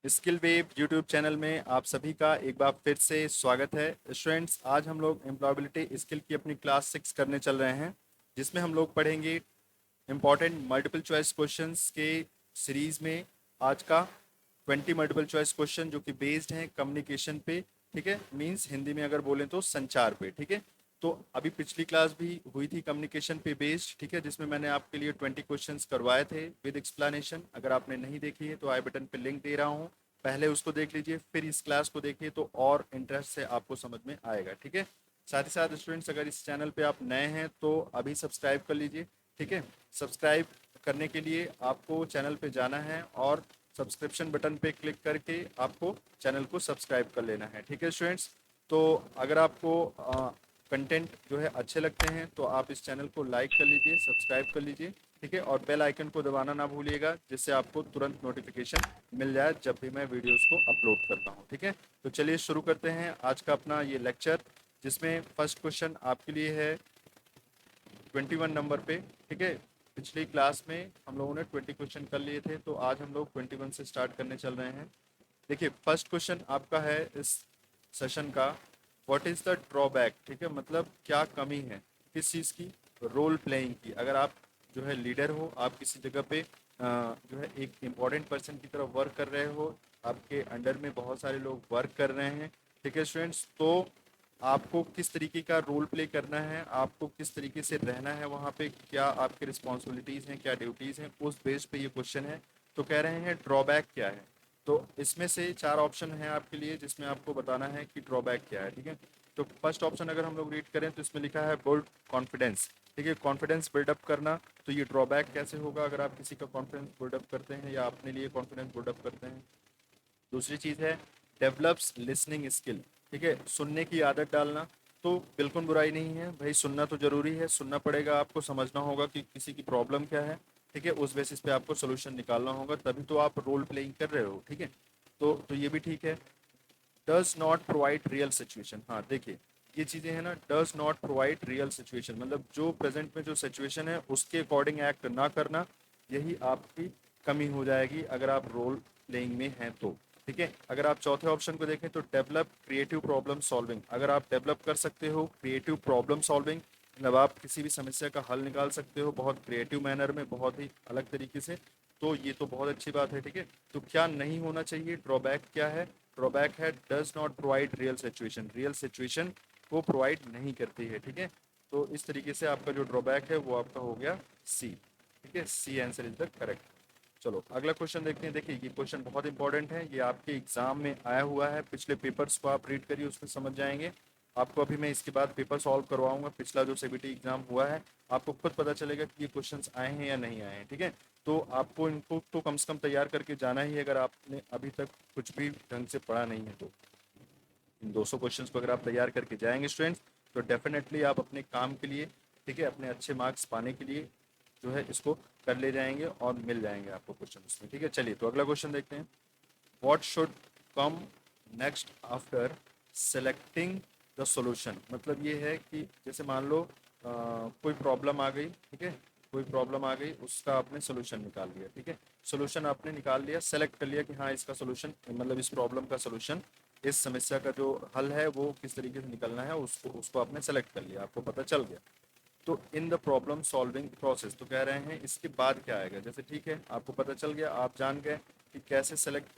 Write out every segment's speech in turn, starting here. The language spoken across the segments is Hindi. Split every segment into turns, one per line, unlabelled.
स्किल वेव यूट्यूब चैनल में आप सभी का एक बार फिर से स्वागत है। स्टूडेंट्स, आज हम लोग एम्प्लॉयबिलिटी स्किल की अपनी क्लास 6 करने चल रहे हैं, जिसमें हम लोग पढ़ेंगे इंपॉर्टेंट मल्टीपल चॉइस क्वेश्चंस के सीरीज में आज का 20 मल्टीपल चॉइस क्वेश्चन जो कि बेस्ड हैं कम्युनिकेशन पे। ठीक है, मींस हिंदी में अगर बोलें तो संचार पे। ठीक है, तो अभी पिछली क्लास भी हुई थी कम्युनिकेशन पे बेस्ड, ठीक है, जिसमें मैंने आपके लिए 20 क्वेश्चंस करवाए थे विद एक्सप्लेनेशन। अगर आपने नहीं देखी है तो आई बटन पे लिंक दे रहा हूँ, पहले उसको देख लीजिए, फिर इस क्लास को देखिए तो और इंटरेस्ट से आपको समझ में आएगा। ठीक है, साथ ही साथ स्टूडेंट्स, अगर इस चैनल पे आप नए हैं तो अभी सब्सक्राइब कर लीजिए। ठीक है, सब्सक्राइब करने के लिए आपको चैनल पे जाना है और सब्सक्रिप्शन बटन पे क्लिक करके आपको चैनल को सब्सक्राइब कर लेना है। ठीक है स्टूडेंट्स, तो अगर आपको कंटेंट जो है अच्छे लगते हैं तो आप इस चैनल को लाइक कर लीजिए, सब्सक्राइब कर लीजिए। ठीक है, और बेल आइकन को दबाना ना भूलिएगा, जिससे आपको तुरंत नोटिफिकेशन मिल जाए जब भी मैं वीडियोस को अपलोड करता हूँ। ठीक है, तो चलिए शुरू करते हैं आज का अपना ये लेक्चर, जिसमें फर्स्ट क्वेश्चन आपके लिए है 21 नंबर पे। ठीक है, पिछली क्लास में हम लोगों ने 20 क्वेश्चन कर लिए थे, तो आज हम लोग 21 से स्टार्ट करने चल रहे हैं। देखिए, फर्स्ट क्वेश्चन आपका है इस सेशन का, व्हाट इज़ द ड्रॉबैक। ठीक है, मतलब क्या कमी है किस चीज़ की, रोल प्लेइंग की। अगर आप जो है लीडर हो, आप किसी जगह पे जो है एक इम्पॉर्टेंट पर्सन की तरह वर्क कर रहे हो, आपके अंडर में बहुत सारे लोग वर्क कर रहे हैं। ठीक है स्टूडेंट्स, तो आपको किस तरीके का रोल प्ले करना है, आपको किस तरीके से रहना है वहाँ पे, क्या आपकी रिस्पॉन्सिबिलिटीज़ हैं, क्या ड्यूटीज़ हैं, उस बेस पे ये क्वेश्चन है। तो कह रहे हैं ड्रॉबैक क्या है। तो इसमें से 4 ऑप्शन हैं आपके लिए, जिसमें आपको बताना है कि ड्रॉबैक क्या है। ठीक है, तो फर्स्ट ऑप्शन अगर हम लोग रीड करें तो इसमें लिखा है बिल्ड कॉन्फिडेंस। ठीक है, कॉन्फिडेंस बिल्डअप करना। तो ये ड्रॉबैक कैसे होगा अगर आप किसी का कॉन्फिडेंस बिल्डअप करते हैं या अपने लिए कॉन्फिडेंस बिल्डअप करते हैं। दूसरी चीज़ है डेवलप्स लिसनिंग स्किल। ठीक है, सुनने की आदत डालना। तो बिल्कुल बुराई नहीं है भाई, सुनना तो जरूरी है, सुनना पड़ेगा, आपको समझना होगा कि किसी की प्रॉब्लम क्या है। ठीक है, उस बेसिस पे आपको सोल्यूशन निकालना होगा, तभी तो आप रोल प्लेइंग कर रहे हो। ठीक है, तो ये भी ठीक है। Does not provide real situation. हाँ देखिए, ये चीज़ें हैं ना, does not provide real situation, मतलब जो प्रेजेंट में जो सिचुएशन है उसके अकॉर्डिंग एक्ट ना करना, यही आपकी कमी हो जाएगी अगर आप रोल प्लेइंग में हैं तो। ठीक है, अगर आप चौथे ऑप्शन को देखें तो डेवलप क्रिएटिव प्रॉब्लम सॉल्विंग। अगर आप डेवलप कर सकते हो क्रिएटिव प्रॉब्लम सॉल्विंग, मतलब आप किसी भी समस्या का हल निकाल सकते हो बहुत क्रिएटिव मैनर में, बहुत ही अलग तरीके से, तो ये तो बहुत अच्छी बात है। ठीक है, तो क्या नहीं होना चाहिए, ड्रॉबैक क्या है। ड्रॉबैक है does not provide real situation, real situation को प्रोवाइड नहीं करती है। ठीक है, तो इस तरीके से आपका जो ड्रॉबैक है वो आपका हो गया सी। ठीक है, C answer is the correct. चलो अगला क्वेश्चन देखते हैं। देखिए, ये क्वेश्चन बहुत इंपॉर्टेंट है, ये आपके एग्जाम में आया हुआ है, पिछले पेपर्स को आप रीड करिए, उसमें समझ जाएंगे। आपको अभी मैं इसके बाद पेपर सॉल्व करवाऊंगा, पिछला जो सीबीटी एग्जाम हुआ है, आपको खुद पता चलेगा कि ये क्वेश्चंस आए हैं या नहीं आए हैं। ठीक है, तो आपको इनको तो कम से कम तैयार करके जाना ही है, अगर आपने अभी तक कुछ भी ढंग से पढ़ा नहीं है तो। इन 200 क्वेश्चंस को अगर आप तैयार करके जाएंगे स्टूडेंट्स, तो डेफिनेटली आप अपने काम के लिए, ठीक है, अपने अच्छे मार्क्स पाने के लिए जो है इसको कर ले जाएंगे और मिल जाएंगे आपको क्वेश्चन उसमें। ठीक है, चलिए तो अगला क्वेश्चन देखते हैं। What should come next after selecting the solution. मतलब ये है कि जैसे मान लो कोई प्रॉब्लम आ गई। ठीक है, कोई प्रॉब्लम आ गई, उसका आपने सोल्यूशन निकाल लिया। ठीक है, सोल्यूशन आपने निकाल लिया, सेलेक्ट कर लिया कि हाँ इसका सोल्यूशन, मतलब इस प्रॉब्लम का सोल्यूशन, इस समस्या का जो हल है वो किस तरीके से निकलना है, उसको उसको आपने सेलेक्ट कर लिया, आपको पता चल गया। तो in the problem solving process, तो कह रहे हैं इसके बाद क्या आएगा। जैसे ठीक है, आपको पता चल गया, आप जान गए कि कैसे सेलेक्ट,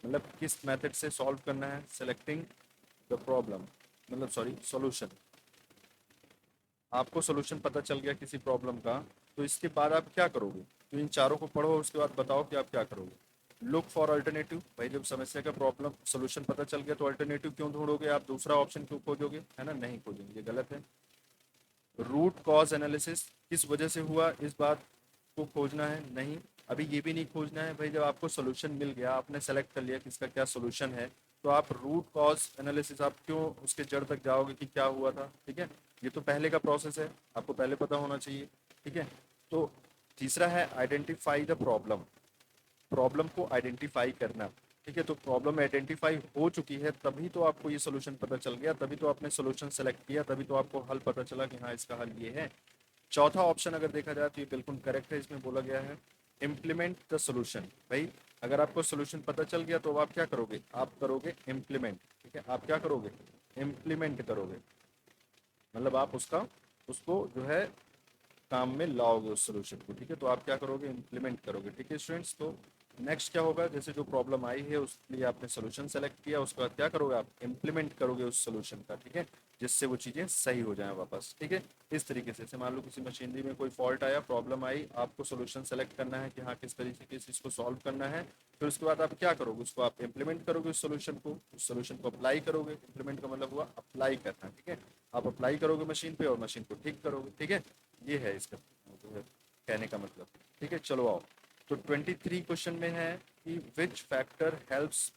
मतलब किस मेथड से सॉल्व करना है, सेलेक्टिंग द प्रॉब्लम, मतलब सॉरी सॉल्यूशन, आपको सॉल्यूशन पता चल गया किसी प्रॉब्लम का। तो इसके बाद आप क्या करोगे, तो इन चारों को पढ़ो, उसके बाद बताओ कि आप क्या करोगे। लुक फॉर अल्टरनेटिव, भाई जब समस्या का प्रॉब्लम सॉल्यूशन पता चल गया तो अल्टरनेटिव क्यों ढूंढोगे, आप दूसरा ऑप्शन क्यों खोजोगे, है ना, नहीं खोजेंगे, ये गलत है। रूट कॉज एनालिसिस, किस वजह से हुआ, इस बात को खोजना है, नहीं। अभी ये भी नहीं खोजना है भाई, जब आपको सोल्यूशन मिल गया, आपने सेलेक्ट कर लिया कि इसका क्या सोल्यूशन है, तो आप रूट कॉज एनालिसिस, आप क्यों उसके जड़ तक जाओगे कि क्या हुआ था। ठीक है, ये तो पहले का प्रोसेस है, आपको पहले पता होना चाहिए। ठीक है, तो तीसरा है आइडेंटिफाई द प्रॉब्लम, प्रॉब्लम को आइडेंटिफाई करना। ठीक है, तो प्रॉब्लम आइडेंटिफाई हो चुकी है, तभी तो आपको ये सोल्यूशन पता चल गया, तभी तो आपने सोल्यूशन सेलेक्ट किया, तभी तो आपको हल पता चला कि हाँ इसका हल ये है। चौथा ऑप्शन अगर देखा जाए तो ये बिल्कुल करेक्ट है, इसमें बोला गया है इम्प्लीमेंट द सोल्यूशन। भाई अगर आपको सोल्यूशन पता चल गया तो अब आप क्या करोगे, आप करोगे इम्प्लीमेंट। ठीक है, आप क्या करोगे, इम्प्लीमेंट करोगे, मतलब आप उसको जो है काम में लाओगे उस सोल्यूशन को। ठीक है, तो आप क्या करोगे, इम्प्लीमेंट करोगे। ठीक है स्टूडेंट्स, तो नेक्स्ट क्या होगा, जैसे जो प्रॉब्लम आई है उसके लिए आपने सोल्यूशन सेलेक्ट किया, उसके बाद क्या करोगे, आप इम्प्लीमेंट करोगे उस सोल्यूशन का। ठीक है, जिससे वो चीज़ें सही हो जाएं वापस। ठीक है, इस तरीके से जैसे मान लो किसी मशीनरी में कोई फॉल्ट आया, प्रॉब्लम आई, आपको सोल्यूशन सेलेक्ट करना है कि हाँ किस तरीके से इसको सॉल्व करना है। फिर उसके बाद आप क्या करोगे, उसको आप इम्प्लीमेंट करोगे उस सोल्यूशन को अप्लाई करोगे। इम्प्लीमेंट का मतलब हुआ अप्लाई करना। ठीक है, आप अप्लाई करोगे मशीन पे और मशीन को ठीक करोगे। ठीक है, ये है इसका जो है कहने का मतलब। ठीक है, चलो आओ। तो 23 क्वेश्चन में है कि which factor helps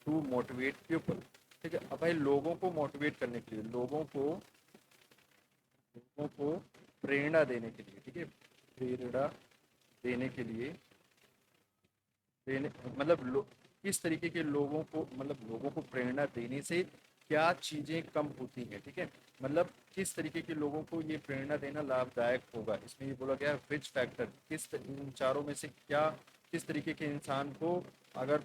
to motivate people. ठीक है, अब भाई लोगों को मोटिवेट करने के लिए, लोगों को प्रेरणा देने के लिए, ठीक है, प्रेरणा देने के लिए, देने मतलब किस तरीके के लोगों को, मतलब लोगों को प्रेरणा देने से क्या चीज़ें कम होती हैं। ठीक है, मतलब किस तरीके के लोगों को ये प्रेरणा देना लाभदायक होगा। इसमें ये बोला गया विच फैक्टर, इन चारों में से क्या, किस तरीके के इंसान को अगर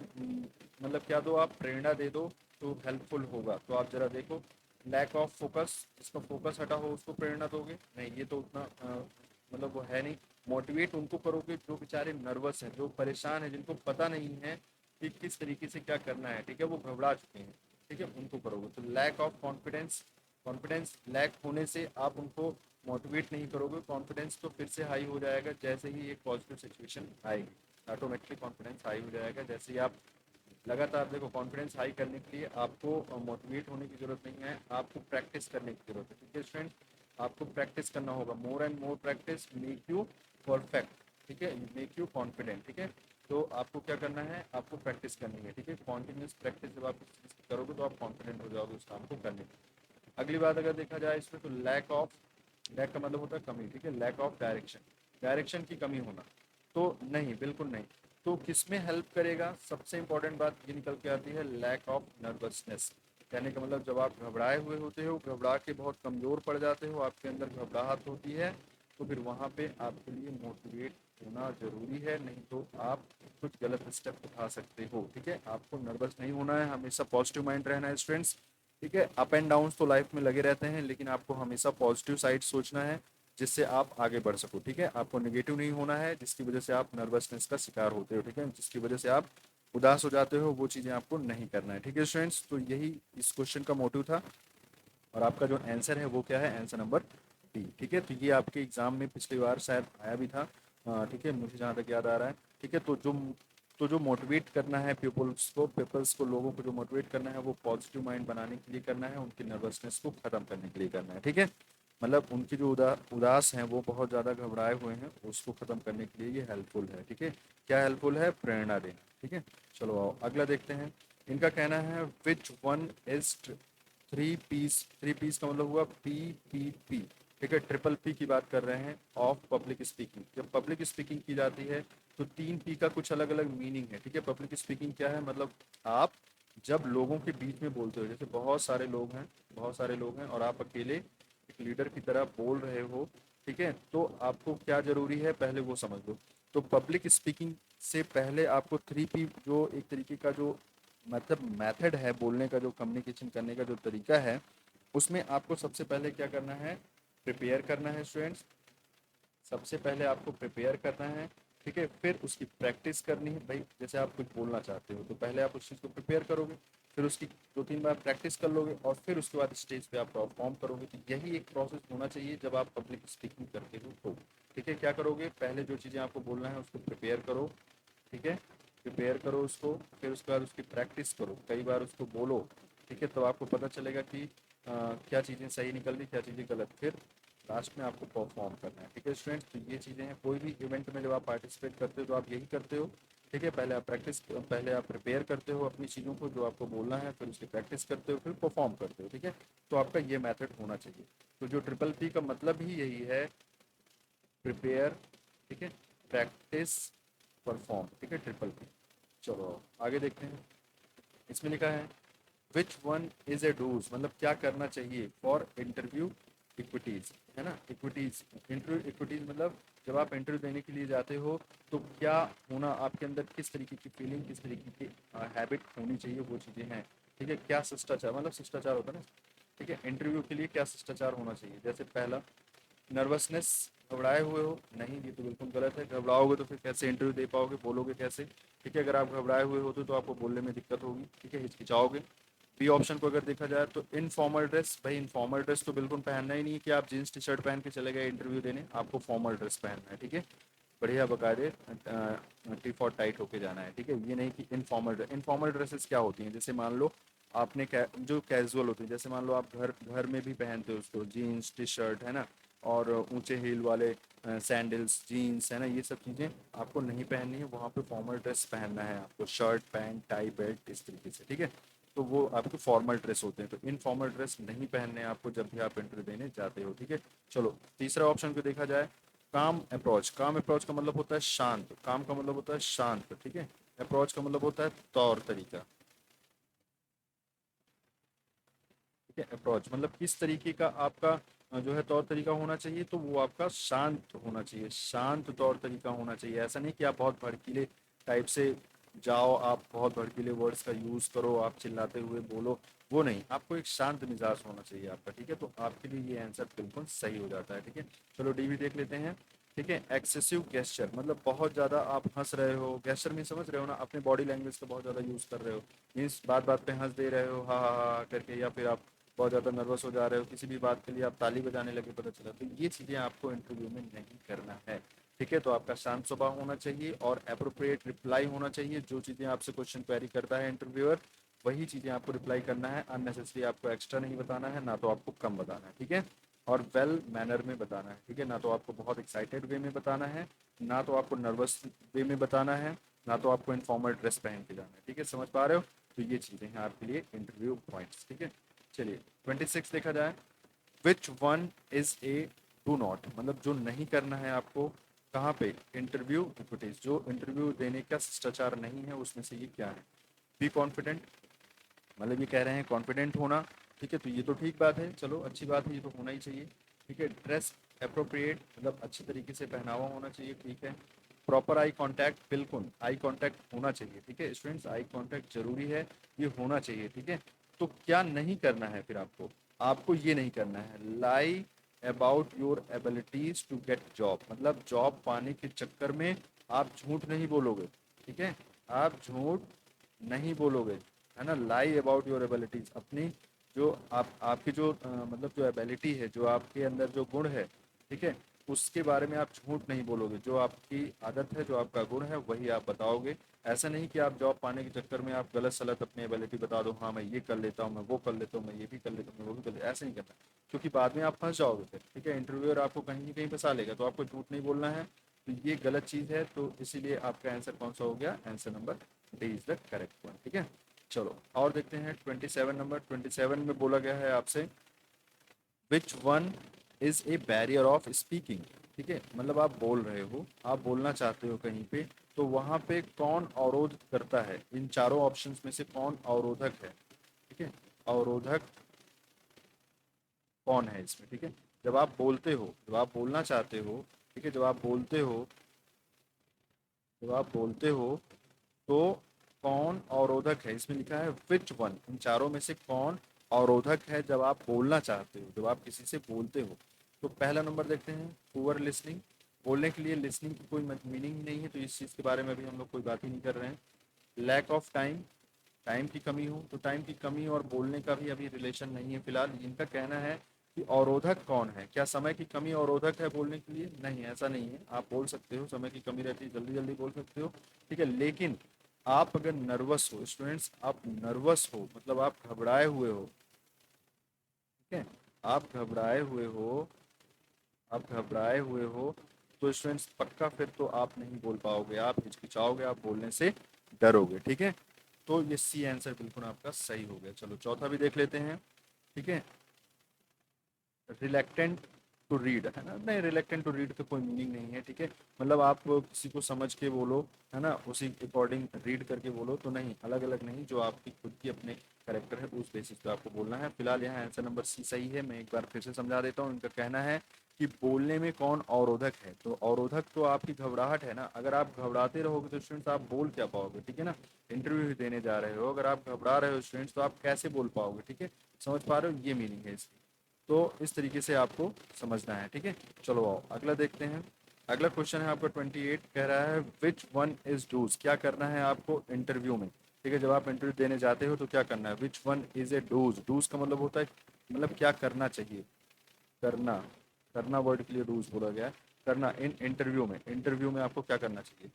मतलब क्या दो आप प्रेरणा दे दो तो हेल्पफुल होगा। तो आप जरा देखो, लैक ऑफ फोकस, जिसका फोकस हटा हो उसको प्रेरणा दोगे, नहीं ये तो उतना मतलब वो है नहीं। मोटिवेट उनको करोगे जो बेचारे नर्वस हैं, जो परेशान हैं, जिनको पता नहीं है कि किस तरीके से क्या करना है। ठीक है, वो घबरा चुके हैं। ठीक है, उनको करोगे। तो lack of confidence, confidence lack होने से आप उनको मोटिवेट नहीं करोगे। कॉन्फिडेंस तो फिर से हाई हो जाएगा जैसे ही एक पॉजिटिव सिचुएशन आएगी, ऑटोमेटिकली कॉन्फिडेंस हाई हो जाएगा। जैसे ही आप लगातार देखो, कॉन्फिडेंस हाई करने के लिए आपको मोटिवेट होने की ज़रूरत नहीं है, आपको प्रैक्टिस करने की ज़रूरत है। ठीक है स्टूडेंट, आपको प्रैक्टिस करना होगा। More and more practice make you perfect. ठीक है, मेक यू कॉन्फिडेंट। ठीक है, तो आपको क्या करना है, आपको प्रैक्टिस करनी है। ठीक है, कॉन्टिन्यूस प्रैक्टिस जब आप इस चीज़ की करोगे तो आप कॉन्फिडेंट हो जाओगे उस काम को करने में। अगली बात अगर देखा जाए इसमें, तो लैक का मतलब होता है कमी। ठीक है, लैक ऑफ डायरेक्शन, डायरेक्शन की कमी होना, तो नहीं, बिल्कुल नहीं। तो किसमें हेल्प करेगा, सबसे इंपॉर्टेंट बात ये निकल के आती है, लैक ऑफ नर्वसनेस। कहने का मतलब जब आप घबराए हुए होते हो, घबरा के बहुत कमज़ोर पड़ जाते हो, आपके अंदर घबराहट होती है, तो फिर वहाँ पे आपके लिए मोटिवेट होना ज़रूरी है, नहीं तो आप कुछ गलत स्टेप उठा सकते हो। ठीक है, आपको नर्वस नहीं होना है, हमेशा पॉजिटिव माइंड रहना है स्टूडेंट्स। ठीक है, अप एंड डाउन्स तो लाइफ में लगे रहते हैं, लेकिन आपको हमेशा पॉजिटिव साइड सोचना है जिससे आप आगे बढ़ सको। ठीक है, आपको नेगेटिव नहीं होना है जिसकी वजह से आप नर्वसनेस का शिकार होते हो। ठीक है, जिसकी वजह से आप उदास हो जाते हो, वो चीज़ें आपको नहीं करना है। ठीक है स्टूडेंट्स, तो यही इस क्वेश्चन का मोटिव था। और आपका जो आंसर है वो क्या है, आंसर नंबर डी। ठीक है, तो ये आपके एग्जाम में पिछली बार शायद आया भी था। ठीक है, मुझे जहाँ तक याद आ रहा है। ठीक है, तो जो मोटिवेट करना है पीपल्स को लोगों को जो मोटिवेट करना है वो पॉजिटिव माइंड बनाने के लिए करना है, उनकी नर्वसनेस को ख़त्म करने के लिए करना है। ठीक है, मतलब उनकी जो उदास हैं, वो बहुत ज़्यादा घबराए हुए हैं, उसको ख़त्म करने के लिए ये हेल्पफुल है। ठीक है, क्या हेल्पफुल है, प्रेरणा देना। ठीक है, चलो आओ अगला देखते हैं। इनका कहना है which one is three piece का मतलब हुआ PPP। ठीक है, ट्रिपल पी की बात कर रहे हैं, ऑफ पब्लिक स्पीकिंग। जब पब्लिक स्पीकिंग की जाती है तो 3 P का कुछ अलग अलग मीनिंग है। ठीक है, पब्लिक स्पीकिंग क्या है, मतलब आप जब लोगों के बीच में बोलते हो, जैसे बहुत सारे लोग हैं और आप अकेले एक लीडर की तरह बोल रहे हो। ठीक है, तो आपको क्या जरूरी है, पहले वो समझ लो। तो पब्लिक स्पीकिंग से पहले आपको 3P जो एक तरीके का जो मतलब मेथड है बोलने का, जो कम्युनिकेशन करने का जो तरीका है, उसमें आपको सबसे पहले क्या करना है, प्रिपेयर करना है स्टूडेंट्स। सबसे पहले आपको प्रिपेयर करना है। ठीक है, फिर उसकी प्रैक्टिस करनी है। भाई जैसे आप कुछ बोलना चाहते हो तो पहले आप उस चीज़ को प्रिपेयर करोगे, फिर उसकी 2-3 बार प्रैक्टिस कर लोगे और फिर उसके बाद स्टेज पे आप परफॉर्म करोगे। तो यही एक प्रोसेस होना चाहिए जब आप पब्लिक स्पीकिंग करते हो तो। ठीक है, क्या करोगे, पहले जो चीज़ें आपको बोलना है उसको प्रिपेयर करो। ठीक है, प्रिपेयर करो उसको, फिर उसके बाद उसकी प्रैक्टिस करो, कई बार उसको बोलो। ठीक है, तो आपको पता चलेगा कि क्या चीज़ें सही निकल रही, क्या चीज़ें गलत, फिर लास्ट में आपको परफॉर्म करना है। ठीक है स्टूडेंट्स, तो ये चीज़ें हैं, कोई भी इवेंट में जब आप पार्टिसिपेट करते हो तो आप यही करते हो। ठीक है, पहले आप प्रिपेयर करते हो अपनी चीज़ों को जो आपको बोलना है, फिर उसकी प्रैक्टिस करते हो, फिर परफॉर्म करते हो। ठीक है, तो आपका ये मेथड होना चाहिए। तो जो ट्रिपल पी का मतलब ही यही है, प्रिपेयर, ठीक है, प्रैक्टिस, परफॉर्म। ठीक है, ट्रिपल पी। चलो आगे देखते हैं। इसमें लिखा है which one is a do's, मतलब क्या करना चाहिए फॉर इंटरव्यू इक्विटीज, है ना, इक्विटीज, इंटरव्यू इक्विटीज मतलब जब आप इंटरव्यू देने के लिए जाते हो तो क्या होना आपके अंदर, किस तरीके की फीलिंग, किस तरीके की हैबिट होनी चाहिए, वो चीज़ें हैं। ठीक है, क्या शिष्टाचार, मतलब शिष्टाचार होता है ना। ठीक है, इंटरव्यू के लिए क्या शिष्टाचार होना चाहिए। जैसे पहला, नर्वसनेस, घबराए हुए हो, नहीं ये तो बिल्कुल गलत है। घबराओगे तो फिर कैसे इंटरव्यू दे पाओगे, बोलोगे कैसे। ठीक है, अगर आप घबराए हुए होते तो आपको बोलने में दिक्कत होगी। ठीक है, हिचकिचाओगे। बी ऑप्शन को अगर देखा जाए तो इनफॉर्मल ड्रेस, भाई इनफॉर्मल ड्रेस तो बिल्कुल पहनना ही नहीं है कि आप जीन्स टी शर्ट पहन के चले गए इंटरव्यू देने, आपको फॉर्मल ड्रेस पहनना है। ठीक है, बढ़िया बकायदे टी फॉर टाइट होके जाना है। ठीक है, ये नहीं कि इनफॉर्मल ड्रेस। इनफॉर्मल ड्रेसेस क्या होती हैं, जैसे मान लो आपने जो कैजुअल होती है, जैसे मान लो आप घर घर में भी पहनते हो उसको, जीन्स टी शर्ट है ना, और ऊंचे हील वाले सैंडल्स, जीन्स है ना, ये सब चीज़ें आपको नहीं पहननी है। वहाँ पे फॉर्मल ड्रेस पहनना है आपको, शर्ट पैंट टाई बेल्ट इस तरीके से। ठीक है, तो वो आपके फॉर्मल ड्रेस होते हैं। तो इनफॉर्मल ड्रेस नहीं पहनने हैं आपको जब भी आप इंटरव्यू देने जाते हो। ठीक है, चलो तीसरा ऑप्शन को देखा जाए, काम अप्रोच। काम अप्रोच का मतलब होता है शांत, काम का मतलब होता है शांत। ठीक है, अप्रोच का मतलब होता है तौर तरीका। ठीक है, अप्रोच मतलब किस तरीके का आपका जो है तौर तरीका होना चाहिए, तो वो आपका शांत होना चाहिए, शांत तौर तरीका होना चाहिए। ऐसा नहीं कि आप बहुत भड़कीले टाइप से जाओ, आप बहुत भड़कीले वर्ड्स का यूज़ करो, आप चिल्लाते हुए बोलो, वो नहीं। आपको एक शांत मिजाज होना चाहिए आपका। ठीक है, तो आपके लिए ये आंसर बिल्कुल सही हो जाता है। ठीक है, चलो डी भी देख लेते हैं। ठीक है, एक्सेसिव गेस्चर मतलब बहुत ज़्यादा आप हंस रहे हो, गेस्चर में समझ रहे हो ना, अपने बॉडी लैंग्वेज का बहुत ज़्यादा यूज़ कर रहे हो, मीन्स बात बात पे हंस दे रहे हो, हा हा हा करके, या फिर आप बहुत ज़्यादा नर्वस हो जा रहे हो, किसी भी बात के लिए आप ताली बजाने लगे पता चला, तो ये चीज़ें आपको इंटरव्यू में नहीं करना है। ठीक है, तो आपका शांत स्वभाव होना चाहिए और अप्रोप्रिएट रिप्लाई होना चाहिए। जो चीज़ें आपसे क्वेश्चन क्वेरी करता है इंटरव्यूअर, वही चीज़ें आपको रिप्लाई करना है। अननेसेसरी आपको एक्स्ट्रा नहीं बताना है, ना तो आपको कम बताना है। ठीक है, और वेल मैनर में बताना है। ठीक है, ना तो आपको बहुत एक्साइटेड वे में बताना है, ना तो आपको नर्वस वे में बताना है, ना तो आपको इनफॉर्मल ड्रेस पहन के जाना है। ठीक है, समझ पा रहे हो। तो ये चीज़ें हैं आपके लिए इंटरव्यू पॉइंट्स। ठीक है, चलिए 26 देखा जाए, विच one is A do not, मतलब जो नहीं करना है आपको। कहाँ पे, इंटरव्यू इक्विटीज, जो इंटरव्यू देने का शिष्टाचार नहीं है उसमें से ये क्या है। बी कॉन्फिडेंट, मतलब ये कह रहे हैं कॉन्फिडेंट होना। ठीक है, तो ये तो ठीक बात है, चलो अच्छी बात है, ये तो होना ही चाहिए। ठीक है, ड्रेस अप्रोप्रिएट, मतलब अच्छे तरीके से पहनावा होना चाहिए। ठीक है, प्रॉपर आई कांटेक्ट, बिल्कुल आई कांटेक्ट होना चाहिए। ठीक है स्टूडेंट्स, आई कांटेक्ट जरूरी है, ये होना चाहिए। ठीक है, तो क्या नहीं करना है फिर आपको, आपको ये नहीं करना है, lie about your abilities to get job, मतलब जॉब पाने के चक्कर में आप झूठ नहीं बोलोगे। ठीक है, आप झूठ नहीं बोलोगे, है ना। लाई अबाउट योर एबिलिटीज, अपनी जो आपकी जो मतलब जो एबिलिटी है, जो आपके अंदर जो गुण है, ठीक है, उसके बारे में आप झूठ नहीं बोलोगे। जो आपकी आदत है, जो आपका गुण है, वही आप बताओगे। ऐसा नहीं कि आप जॉब पाने के चक्कर में आप गलत सलत अपनी एबिलिटी बता दो, हाँ मैं ये कर लेता हूँ, मैं वो कर लेता हूँ, मैं ये भी कर लेता हूँ, मैं वो भी कर लेता हूँ, ऐसे नहीं करना, क्योंकि बाद में आप फंस जाओगे फिर। ठीक है, इंटरव्यूअर आपको कहीं ना कहीं फंसा लेगा, तो आपको झूठ नहीं बोलना है। तो ये गलत चीज़ है, तो इसीलिए आपका आंसर कौन सा हो गया, answer number D is the correct one. ठीक है, चलो और देखते हैं 27 नंबर। 27 में बोला गया है आपसे, विच one is A barrier of speaking. ठीक है, मतलब आप बोल रहे हो, आप बोलना चाहते हो कहीं पे, तो वहां पे कौन अवरोध करता है, इन चारों ऑप्शंस में से कौन अवरोधक है। ठीक है, अवरोधक कौन है इसमें। ठीक है, जब आप बोलते हो, जब आप बोलना चाहते हो, ठीक है, जब आप बोलते हो तो कौन अवरोधक है, इसमें लिखा है विच वन, इन चारों में से कौन अवरोधक है जब आप बोलना चाहते हो, जब आप किसी से बोलते हो। तो पहला नंबर देखते हैं, पुअर लिसनिंग, बोलने के लिए लिसनिंग की कोई मीनिंग नहीं है, तो इस चीज़ के बारे में भी हम लोग कोई बात ही नहीं कर रहे हैं। लैक ऑफ टाइम, टाइम की कमी हो, तो टाइम की कमी और बोलने का भी अभी रिलेशन नहीं है फिलहाल। इनका कहना है कि अवरोधक कौन है, क्या समय की कमी अवरोधक है बोलने के लिए, नहीं ऐसा नहीं है। आप बोल सकते हो, समय की कमी रहती है, जल्दी जल्दी बोल सकते हो। ठीक है, लेकिन आप अगर नर्वस हो स्टूडेंट्स, आप नर्वस हो मतलब आप घबराए हुए हो। ठीक है, आप घबराए हुए हो, आप घबराए हुए हो, तो स्टूडेंट्स पक्का फिर तो आप नहीं बोल पाओगे, आप हिचकिचाओगे, आप बोलने से डरोगे। ठीक है, तो ये सी आंसर बिल्कुल आपका सही हो गया। चलो चौथा भी देख लेते हैं। ठीक है, रिलेक्टेंट टू रीड, है ना, नहीं रिलेक्टेंट टू रीड का कोई मीनिंग नहीं है। ठीक है, मतलब आप किसी को समझ के बोलो, है ना, उसी अकॉर्डिंग रीड करके बोलो, तो नहीं, अलग अलग नहीं, जो आपकी खुद की अपने करेक्टर है उस बेसिस पे आपको बोलना है। फिलहाल यहाँ आंसर नंबर सी सही है। मैं एक बार फिर से समझा देता हूँ, इनका कहना है कि बोलने में कौन अवरोधक है। तो अवरोधक तो आपकी घबराहट है ना। अगर आप घबराते रहोगे तो स्टूडेंट्स आप बोल क्या पाओगे, ठीक है ना। इंटरव्यू देने जा रहे हो, अगर आप घबरा रहे हो स्टूडेंट्स तो आप कैसे बोल पाओगे, ठीक है। समझ पा रहे हो, ये मीनिंग है इसकी। तो इस तरीके से आपको समझना है, ठीक है। चलो आओ अगला देखते हैं। अगला क्वेश्चन है आपका 28, कह रहा है विच वन इज डूज। क्या करना है आपको इंटरव्यू में, ठीक है। जब आप इंटरव्यू देने जाते हो तो क्या करना है, which one is a do's. Do's का मतलब होता है मतलब क्या करना चाहिए, करना। करना वर्ड के लिए डूज बोला गया है। करना इन इंटरव्यू में आपको क्या करना चाहिए।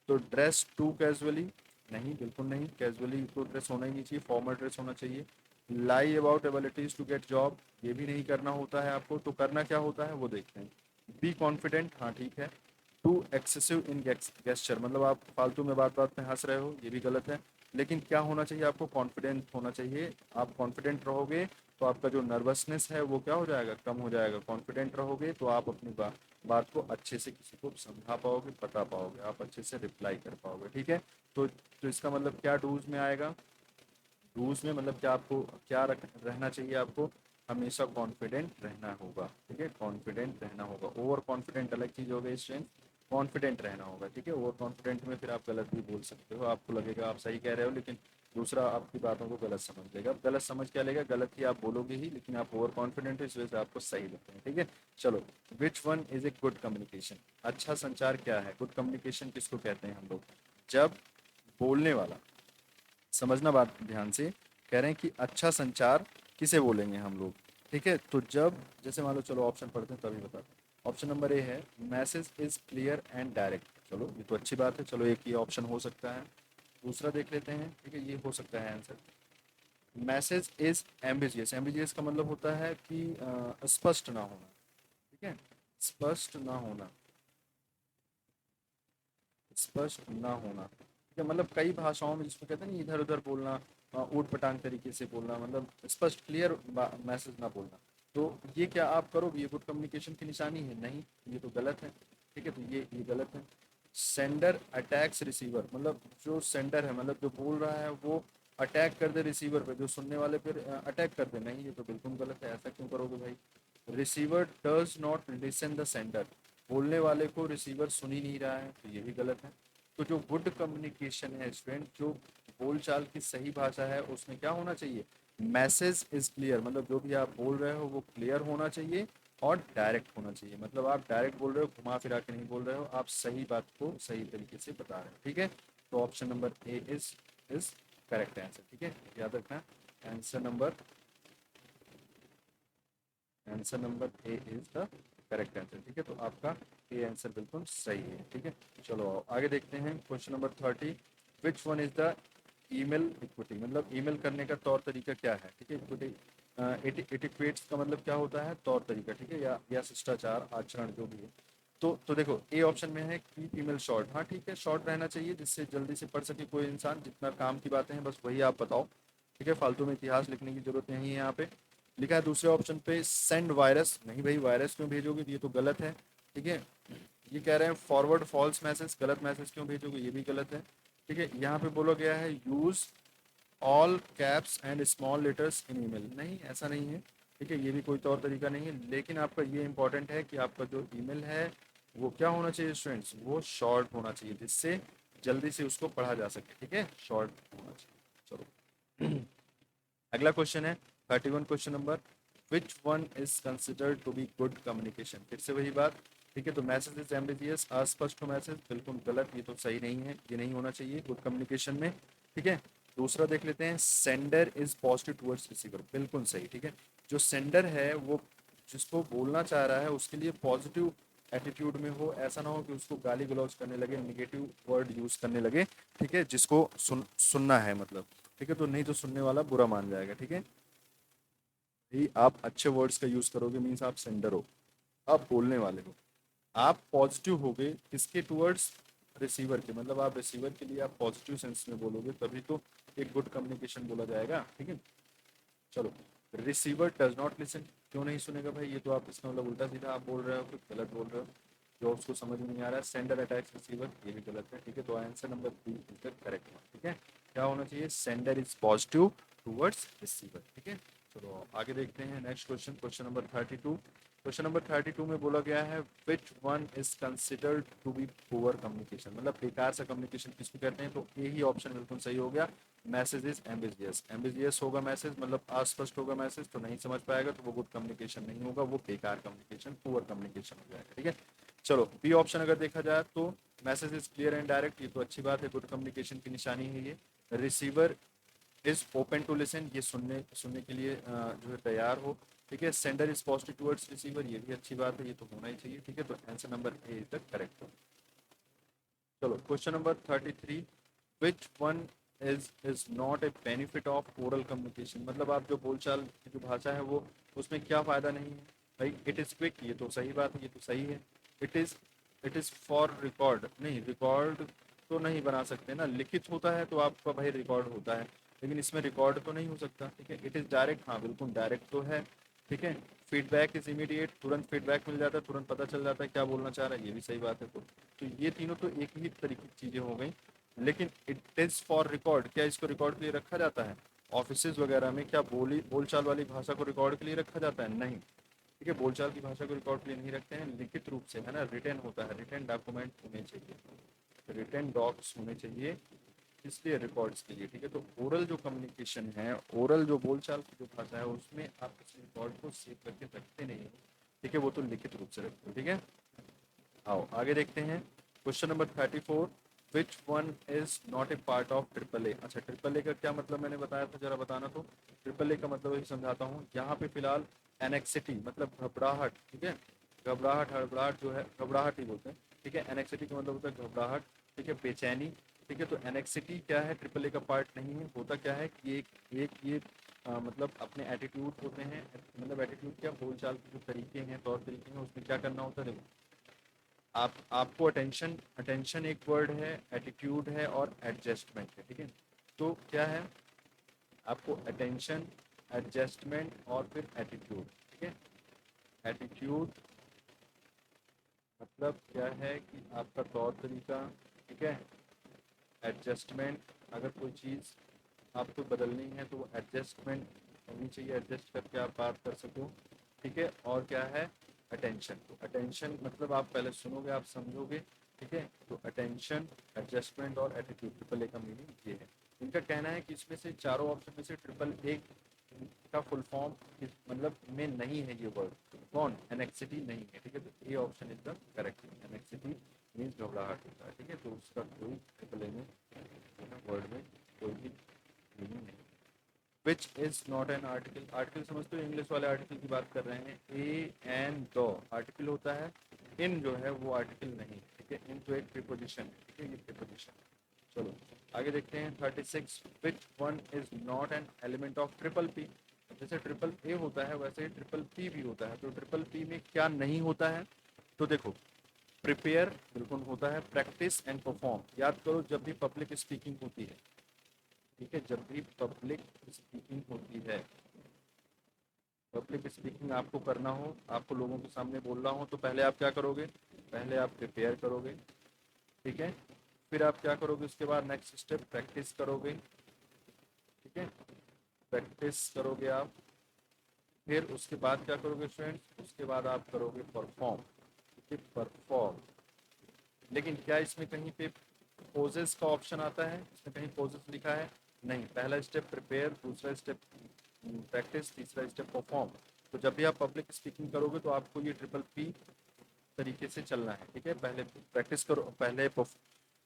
तो ड्रेस टू कैजुअली, नहीं बिल्कुल नहीं, कैजुअली तो ड्रेस होना ही नहीं चाहिए, फॉर्मल ड्रेस होना चाहिए। Lie about abilities to get job, ये भी नहीं करना होता है आपको। तो करना क्या होता है वो देखते हैं। बी कॉन्फिडेंट, हाँ ठीक है। टू एक्सेसिव इन गेस्चर, मतलब आप फालतू में बात बात में हंस रहे हो, ये भी गलत है। लेकिन क्या होना चाहिए आपको, कॉन्फिडेंट होना चाहिए। आप कॉन्फिडेंट रहोगे तो आपका जो नर्वसनेस है वो क्या हो जाएगा, कम हो जाएगा। कॉन्फिडेंट रहोगे तो आप अपनी बात को अच्छे से किसी को समझा पाओगे, बता पाओगे, आप अच्छे से रिप्लाई कर पाओगे, ठीक है। तो इसका मतलब क्या डूज में आएगा, डूज में मतलब क्या आपको क्या रहना चाहिए आपको, हमेशा कॉन्फिडेंट रहना होगा, ठीक है। कॉन्फिडेंट रहना होगा। ओवर कॉन्फिडेंट अलग चीज़ हो गई स्ट्रेंथ, कॉन्फिडेंट रहना होगा, ठीक है। ओवर कॉन्फिडेंट में फिर आप गलत भी बोल सकते हो, आपको लगेगा आप सही कह रहे हो लेकिन दूसरा आपकी बातों को गलत समझ लेगा। अब गलत समझ क्या लेगा, गलत ही आप बोलोगे ही, लेकिन आप ओवर कॉन्फिडेंट हो इस वजह से आपको सही लगता है, ठीक है। चलो, विच one is a good communication. अच्छा संचार क्या है, गुड कम्युनिकेशन किसको कहते हैं हम लोग, जब बोलने वाला, समझना बात ध्यान से, कह रहे हैं कि अच्छा संचार किसे बोलेंगे हम लोग, ठीक है। तो जब जैसे मान लो, चलो ऑप्शन पढ़ते हैं तभी बताते हैं। ऑप्शन नंबर ए है message is clear and direct. चलो ये तो अच्छी बात है, चलो एक ये ऑप्शन हो सकता है। दूसरा देख लेते हैं, ठीक है, ये हो सकता है answer. Message is ambitious. Ambitious का मतलब होता है कि स्पष्ट ना होना, ठीक है। स्पष्ट ना होना, स्पष्ट ना होना, ठीक है। मतलब कई भाषाओं में जिसको कहते हैं ना इधर उधर बोलना, ऊट पटांग तरीके से बोलना, मतलब स्पष्ट क्लियर मैसेज ना बोलना। तो ये क्या आप करोगे, ये गुड कम्युनिकेशन की निशानी है, नहीं, ये तो गलत है, ठीक है। तो ये गलत है। सेंडर अटैक्स रिसीवर, मतलब जो सेंडर है मतलब जो बोल रहा है वो अटैक कर दे रिसीवर पे, जो सुनने वाले पे अटैक कर दे, नहीं, ये तो बिल्कुल गलत है, ऐसा क्यों करोगे भाई। Receiver does not listen the sender, बोलने वाले को रिसीवर सुन ही नहीं रहा है, तो ये भी गलत है। तो जो गुड कम्युनिकेशन है स्टूडेंट, जो बोलचाल की सही भाषा है उसमें क्या होना चाहिए, मैसेज इज क्लियर, मतलब जो भी आप बोल रहे हो वो क्लियर होना चाहिए और डायरेक्ट होना चाहिए। मतलब आप डायरेक्ट बोल रहे हो, घुमा फिरा के नहीं बोल रहे हो, आप सही बात को सही तरीके से बता रहे हो, ठीक है। तो option number A is correct answer, ठीक है, याद रखना। Answer number answer number A is the correct answer, ठीक है। तो आपका ए आंसर बिल्कुल सही है, ठीक है। चलो आओ आगे देखते हैं question number 30, which one is the email equity, मतलब ईमेल करने का तौर तरीका क्या है, ठीक है। इक्विटी एटिक्वेट्स का मतलब क्या होता है, तौर तरीका, ठीक है, या शिष्टाचार, आचरण, जो भी है। तो देखो ए ऑप्शन में है कीप ईमेल शॉर्ट, हाँ ठीक है, शॉर्ट रहना चाहिए जिससे जल्दी से पढ़ सके कोई इंसान। जितना काम की बातें हैं बस वही आप बताओ, ठीक है, फालतू में इतिहास लिखने की जरूरत नहीं है यहाँ पे। लिखा है दूसरे ऑप्शन पे सेंड वायरस, नहीं भाई वायरस क्यों भेजोगे, ये तो गलत है, ठीक है। ये कह रहे हैं फॉरवर्ड फॉल्स मैसेज, गलत मैसेज क्यों भेजोगे, ये भी गलत है, ठीक है। यहाँ पे बोला गया है use all caps and small letters in email, नहीं ऐसा नहीं है, ठीक है, ये भी कोई तौर तरीका नहीं है। लेकिन आपका ये इंपॉर्टेंट है कि आपका जो ईमेल है वो क्या होना चाहिए स्टूडेंट्स, वो शॉर्ट होना चाहिए जिससे जल्दी से उसको पढ़ा जा सके, ठीक है, शॉर्ट होना चाहिए। चलो अगला क्वेश्चन है 31 question number, which one is considered to be good communication. फिर से वही बात, ठीक है। तो मैसेज इज एम्बिगियस, अस्पष्ट मैसेज, बिल्कुल गलत, ये तो सही नहीं है, ये नहीं होना चाहिए गुड कम्युनिकेशन में, ठीक है। दूसरा देख लेते हैं, sender is positive towards receiver, बिल्कुल सही, ठीक है। जो सेंडर है वो जिसको बोलना चाह रहा है उसके लिए पॉजिटिव एटीट्यूड में हो, ऐसा ना हो कि उसको गाली गलौज करने लगे, निगेटिव वर्ड यूज करने लगे, ठीक है, जिसको सुनना है मतलब, ठीक है। तो नहीं तो सुनने वाला बुरा मान जाएगा, ठीक है। यही आप अच्छे वर्ड्स का यूज करोगे मीन्स आप सेंडर हो, आप बोलने वाले हो। आप पॉजिटिव हो गए किसके टुवर्ड्स, रिसीवर के, मतलब आप रिसीवर के लिए आप पॉजिटिव सेंस में बोलोगे तभी तो एक गुड कम्युनिकेशन बोला जाएगा, ठीक है। चलो, रिसीवर डज नॉट लिसन, क्यों नहीं सुनेगा भाई, ये तो आप इसका मतलब उल्टा सीधा आप बोल रहे हो, कुछ गलत बोल रहे हो, जो उसको समझ में नहीं आ रहा है। सेंडर अटैक्स रिसीवर, ये भी गलत है, ठीक है। तो answer number B is the correct one, ठीक है। क्या होना चाहिए, sender is positive towards receiver, ठीक है। चलो आगे देखते हैं next question, question number 32, question number 32 में बोला गया है which one is considered to be poor communication, मतलब बेकार सा कम्युनिकेशन किसको कहते हैं, तो यही ऑप्शन बिल्कुल सही हो गया। मैसेज इज एम्बिजियस, एम्बिजियस होगा मैसेज मतलब अस्पष्ट होगा मैसेज, तो नहीं समझ पाएगा, तो वो गुड कम्युनिकेशन नहीं होगा, वो बेकार कम्युनिकेशन पुअर कम्युनिकेशन हो जाएगा। ठीक है, चलो बी ऑप्शन अगर देखा जाए तो message is clear and direct, ये तो अच्छी बात है, गुड कम्युनिकेशन की निशानी है ये। Receiver is open to listen, ये सुनने सुनने के लिए जो है तैयार हो। ठीक है, sender is positive towards receiver, ये भी अच्छी बात है, ये तो होना ही चाहिए। ठीक है, तो answer number A is the correct. चलो question number 33, which one is not a benefit of oral communication, मतलब आप जो बोलचाल की जो भाषा है वो उसमें क्या फायदा नहीं है भाई। इट इज क्विक, ये तो सही बात है, ये तो सही है। इट इज फॉर रिकॉर्ड, नहीं रिकॉर्ड तो नहीं बना सकते ना, लिखित होता है तो आपका भाई रिकॉर्ड होता है, लेकिन इसमें रिकॉर्ड तो नहीं हो सकता। ठीक है, इट इज डायरेक्ट, हाँ बिल्कुल डायरेक्ट तो है। ठीक है, फीडबैक इज इमीडिएट, तुरंत फीडबैक मिल जाता है, तुरंत पता चल जाता है क्या बोलना चाह रहा है, ये भी सही बात है। तो ये तीनों तो एक ही तरीके की चीजें हो गई। लेकिन इट इज फॉर रिकॉर्ड, क्या इसको रिकॉर्ड के लिए रखा जाता है? ऑफिसेज वगैरह में क्या बोलचाल वाली भाषा को रिकॉर्ड के लिए रखा जाता है? नहीं। ठीक है, बोलचाल की भाषा को रिकॉर्ड के लिए नहीं रखते हैं, लिखित रूप से है ना, रिटर्न होता है, रिटर्न डॉक्यूमेंट होने चाहिए, रिटर्न डॉक्स होने चाहिए, इसलिए रिकॉर्ड्स के लिए। ठीक है, तो ओरल जो कम्युनिकेशन है, ओरल जो बोलचाल की जो भाषा है उसमें आप किसी रिकॉर्ड को सेव करके रखते नहीं हो। ठीक है, वो तो लिखित रूप से रखते हो। ठीक है, आओ आगे देखते हैं। Question number 34, which one is not A part of triple A. अच्छा, ट्रिपल ए का क्या मतलब मैंने बताया था, जरा बताना। तो ट्रिपल ए का मतलब ही समझाता हूँ यहाँ पे फिलहाल। एनेक्सिटी मतलब घबराहट। ठीक है, घबराहट, हड़बड़ाहट जो है, घबराहट ही बोलते हैं। ठीक है, एनेक्सिटी का मतलब होता है घबराहट। ठीक है, बेचैनी। ठीक है, तो एनेक्सिटी क्या है, ट्रिपल ए का पार्ट नहीं है। होता क्या है कि एक ये मतलब अपने एटीट्यूड होते हैं, मतलब एटीट्यूड क्या, बोलचाल के जो तरीके हैं, तौर तरीके हैं, उसमें क्या करना होता है। देखो, आपको अटेंशन, अटेंशन एक वर्ड है, एटीट्यूड है और एडजस्टमेंट है। ठीक है, तो क्या है, आपको अटेंशन, एडजस्टमेंट और फिर एटीट्यूड। ठीक है, एटीट्यूड मतलब क्या है कि आपका तौर तरीका। ठीक है, एडजस्टमेंट अगर कोई चीज़ आपको बदलनी है तो वो एडजस्टमेंट होनी चाहिए, एडजस्ट करके आप बात कर सको। ठीक है, और क्या है, अटेंशन। तो अटेंशन मतलब आप पहले सुनोगे, आप समझोगे। ठीक है, तो अटेंशन, एडजस्टमेंट और एटीट्यूड, ट्रिपल ए का मीनिंग ये है। इनका कहना है कि इसमें से चारों ऑप्शन में से ट्रिपल ए का फुल फॉर्म मतलब में नहीं है ये वर्ड। कौन, एनेक्सिटी नहीं है। ठीक है, तो A option is the correct. Anxiety means घबराहट होता है। ठीक है, तो उसका कोई ट्रिपल ए में वर्ड में कोई भी मीनिंग नहीं। Which is not an article, article समझते हो, इंग्लिश वाले आर्टिकल की बात कर रहे हैं। ए एन द आर्टिकल होता है, इन जो है वो आर्टिकल नहीं। ठीक है, इन तो एक प्रीपोजिशन है। ठीक है, ये प्रीपोजिशन। चलो आगे देखते हैं 36, विच one is not an element of triple P. जैसे ट्रिपल ए होता है वैसे ट्रिपल पी भी होता है, तो ट्रिपल पी में क्या नहीं होता है? तो देखो, प्रिपेयर बिल्कुल होता है, प्रैक्टिस एंड परफॉर्म। याद करो, जब भी पब्लिक स्पीकिंग होती है, ठीक है, जब भी पब्लिक स्पीकिंग होती है, पब्लिक स्पीकिंग आपको करना हो, आपको लोगों के सामने बोलना हो, तो पहले आप क्या करोगे, पहले आप प्रिपेयर करोगे। ठीक है, फिर आप क्या करोगे, उसके बाद नेक्स्ट स्टेप प्रैक्टिस करोगे। ठीक है, प्रैक्टिस करोगे आप, फिर उसके बाद क्या करोगे स्टूडेंट्स, उसके बाद आप करोगे परफॉर्म। ठीक है, परफॉर्म। लेकिन क्या इसमें कहीं पे पोजेस का ऑप्शन आता है? इसमें कहीं पोजेस लिखा है? नहीं, पहला स्टेप प्रिपेयर, दूसरा स्टेप प्रैक्टिस, तीसरा स्टेप परफॉर्म। तो जब भी आप पब्लिक स्पीकिंग करोगे तो आपको ये ट्रिपल पी तरीके से चलना है। ठीक है, पहले प्रैक्टिस करो, पहले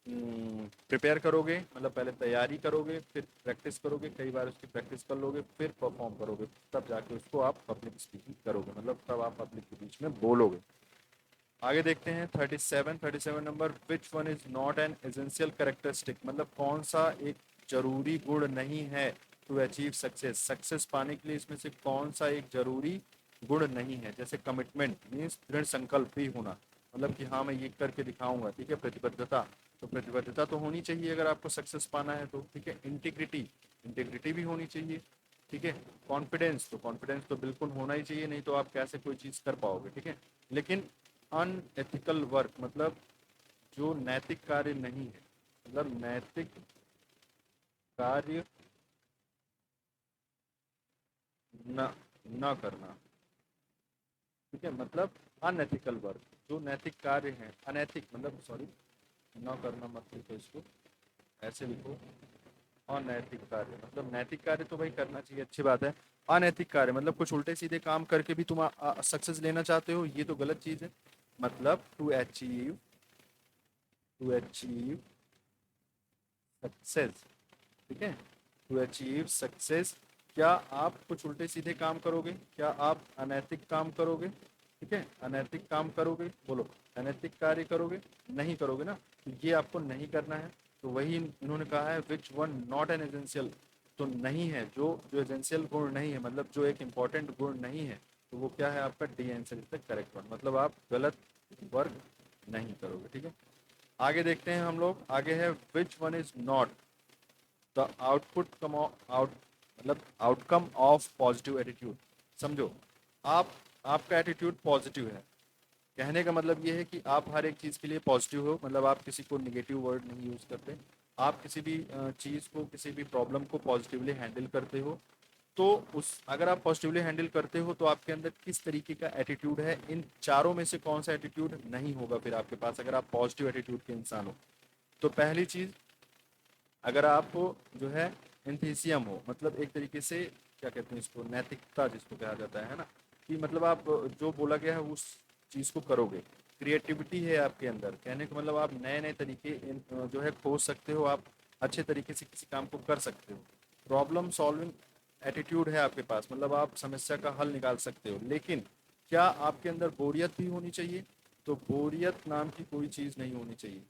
प्रिपेयर करोगे मतलब पहले तैयारी करोगे, फिर प्रैक्टिस करोगे, कई बार उसकी प्रैक्टिस कर लोगे, फिर परफॉर्म करोगे, तब जाके उसको आप पब्लिक स्पीकिंग करोगे, मतलब तब आप पब्लिक के बीच में बोलोगे। आगे देखते हैं 37 number, which one is not an essential characteristic, मतलब कौन सा एक जरूरी गुण नहीं है टू अचीव सक्सेस, सक्सेस पाने के लिए इसमें से कौन सा एक जरूरी गुण नहीं है? जैसे कमिटमेंट मीन्स दृढ़ संकल्प ही होना, मतलब कि हाँ मैं ये करके दिखाऊंगा। ठीक है, प्रतिबद्धता, तो प्रतिबद्धता तो होनी चाहिए अगर आपको सक्सेस पाना है तो। ठीक है, इंटीग्रिटी, इंटीग्रिटी भी होनी चाहिए। ठीक है, कॉन्फिडेंस, तो कॉन्फिडेंस तो बिल्कुल होना ही चाहिए, नहीं तो आप कैसे कोई चीज़ कर पाओगे। ठीक है, लेकिन अनएथिकल वर्क मतलब जो नैतिक कार्य नहीं है, मतलब नैतिक कार्य न न करना। ठीक है, मतलब अनएथिकल वर्क, जो नैतिक कार्य हैं, अनैतिक मतलब सॉरी, न करना मत लिखो इसको, ऐसे लिखो, अनैतिक कार्य मतलब नैतिक कार्य तो भाई करना चाहिए, अच्छी बात है। अनैतिक कार्य मतलब कुछ उल्टे सीधे काम करके भी तुम सक्सेस लेना चाहते हो, ये तो गलत चीज है। मतलब टू अचीव सक्सेस, ठीक है, टू अचीव सक्सेस, क्या आप कुछ उल्टे सीधे काम करोगे, क्या आप अनैतिक काम करोगे, ठीक है, अनैतिक काम करोगे, बोलो, अनैतिक कार्य करोगे, नहीं करोगे ना, तो ये आपको नहीं करना है। तो वही इन्होंने कहा है which one not an essential, तो नहीं है, जो जो एसेंशियल गुण नहीं है, मतलब जो एक इम्पॉर्टेंट गुण नहीं है, तो वो क्या है आपका, D answer is the correct one, मतलब आप गलत वर्क नहीं करोगे, ठीक है। आगे देखते हैं हम लोग, आगे है which one is not the output come out, मतलब आउटकम ऑफ पॉजिटिव एटीट्यूड। समझो, आप आपका एटीट्यूड पॉजिटिव है, कहने का मतलब ये है कि आप हर एक चीज़ के लिए पॉजिटिव हो, मतलब आप किसी को निगेटिव वर्ड नहीं यूज़ करते, आप किसी भी चीज़ को, किसी भी प्रॉब्लम को पॉजिटिवली हैंडल करते हो। तो उस अगर आप पॉजिटिवली हैंडल करते हो तो आपके अंदर किस तरीके का एटीट्यूड है, इन चारों में से कौन सा एटीट्यूड नहीं होगा फिर आपके पास, अगर आप पॉजिटिव एटीट्यूड के इंसान हो। तो पहली चीज़, अगर आप जो है एंथेसियम हो, मतलब एक तरीके से क्या कहते हैं इसको, नैतिकता जिसको कहा जाता है ना, कि मतलब आप जो बोला गया है उस चीज़ को करोगे। क्रिएटिविटी है आपके अंदर, कहने का मतलब आप नए नए तरीके जो है खोज सकते हो, आप अच्छे तरीके से किसी काम को कर सकते हो। प्रॉब्लम सॉल्विंग एटीट्यूड है आपके पास, मतलब आप समस्या का हल निकाल सकते हो। लेकिन क्या आपके अंदर बोरियत भी होनी चाहिए, तो बोरियत नाम की कोई चीज़ नहीं होनी चाहिए।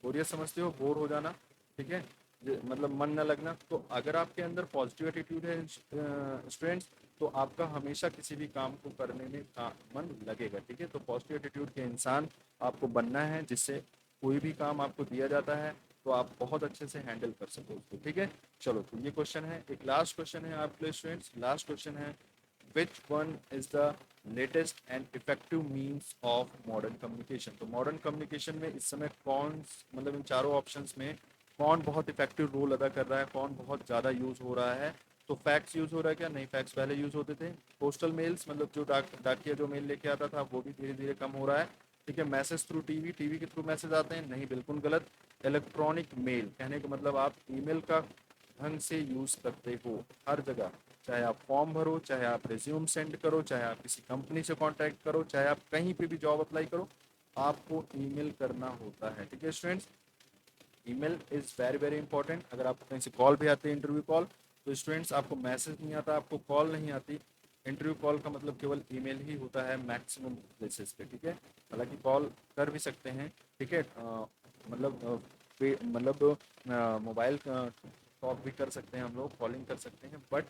बोरियत समझते हो, बोर हो जाना, ठीक है, मतलब मन न लगना। तो अगर आपके अंदर पॉजिटिव एटीट्यूड है स्टूडेंट्स, तो आपका हमेशा किसी भी काम को करने में मन लगेगा, ठीक है। तो पॉजिटिव एटीट्यूड के इंसान आपको बनना है, जिससे कोई भी काम आपको दिया जाता है तो आप बहुत अच्छे से हैंडल कर सको उसको, ठीक है। चलो, तो ये क्वेश्चन है, एक लास्ट क्वेश्चन है आपके लिए स्टूडेंट्स, लास्ट क्वेश्चन है which one is the latest and effective means of modern communication. तो मॉडर्न कम्युनिकेशन में इस समय कौन, मतलब इन चारों ऑप्शंस में कौन बहुत इफेक्टिव रोल अदा कर रहा है, कौन बहुत ज़्यादा यूज़ हो रहा है। तो फैक्स यूज़ हो रहा है क्या, नहीं, फैक्स पहले यूज़ होते थे। पोस्टल मेल्स, मतलब जो डाकिया जो मेल लेके आता था, वो भी धीरे धीरे कम हो रहा है, ठीक है। मैसेज थ्रू टीवी, टीवी के थ्रू मैसेज आते हैं, नहीं, बिल्कुल गलत। इलेक्ट्रॉनिक मेल, कहने का मतलब आप ईमेल का ढंग से यूज़ करते हो हर जगह, चाहे आप फॉर्म भरो, चाहे आप रिज्यूम सेंड करो, चाहे आप किसी कंपनी से कांटेक्ट करो, चाहे आप कहीं पे भी जॉब अप्लाई करो, आपको ईमेल करना होता है, ठीक है students. Email is very very important. अगर आपको कहीं से कॉल भी आती है, इंटरव्यू कॉल, तो स्टूडेंट्स आपको मैसेज नहीं आता, आपको कॉल नहीं आती, इंटरव्यू कॉल का मतलब केवल ईमेल ही होता है मैक्सिमम प्लेसेस पे, ठीक है। हालांकि कॉल कर भी सकते हैं, ठीक है, मतलब मतलब मोबाइल टॉक भी कर सकते हैं हम लोग, कॉलिंग कर सकते हैं, but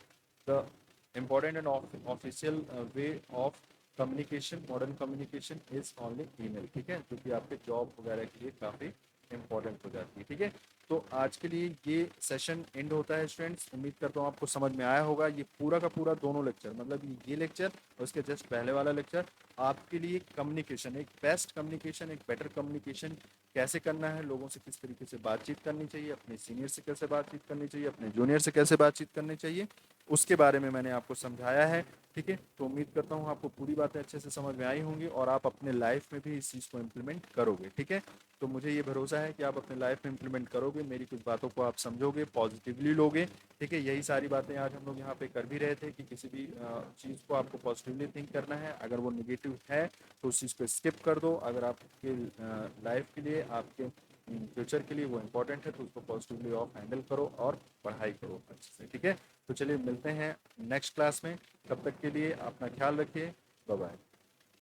the important and official way of communication, modern communication is only email, ठीक है, जो कि आपके जॉब वगैरह के लिए काफ़ी इंपॉर्टेंट हो जाती है, ठीक है। तो आज के लिए ये सेशन एंड होता है स्टूडेंट्स, उम्मीद करता हूँ आपको समझ में आया होगा। ये पूरा का पूरा दोनों लेक्चर, मतलब ये लेक्चर और उसके जस्ट पहले वाला लेक्चर आपके लिए कम्युनिकेशन, एक बेस्ट कम्युनिकेशन, एक बेटर कम्युनिकेशन कैसे करना है, लोगों से किस तरीके से बातचीत करनी चाहिए, अपने सीनियर से कैसे बातचीत करनी चाहिए, अपने जूनियर से कैसे बातचीत करनी चाहिए, उसके बारे में मैंने आपको समझाया है, ठीक है। तो उम्मीद करता हूँ आपको पूरी बातें अच्छे से समझ में आई होंगी और आप अपने लाइफ में भी इस चीज़ को इम्प्लीमेंट करोगे, ठीक है। तो मुझे ये भरोसा है कि आप अपने लाइफ में इम्प्लीमेंट करोगे, मेरी कुछ बातों को आप समझोगे, पॉजिटिवली लोगे, ठीक है। यही सारी बातें आज हम लोग यहाँ पे कर भी रहे थे कि किसी भी चीज़ को आपको पॉजिटिवली थिंक करना है, अगर वो निगेटिव है तो उस चीज़ को स्किप कर दो, अगर आपके लाइफ के लिए, आपके फ्यूचर के लिए वो इम्पोर्टेंट है तो उसको पॉजिटिवली ऑफ हैंडल करो और पढ़ाई करो अच्छे से, ठीक है। तो चलिए मिलते हैं नेक्स्ट क्लास में, तब तक के लिए अपना ख्याल रखिए, बाय बाय।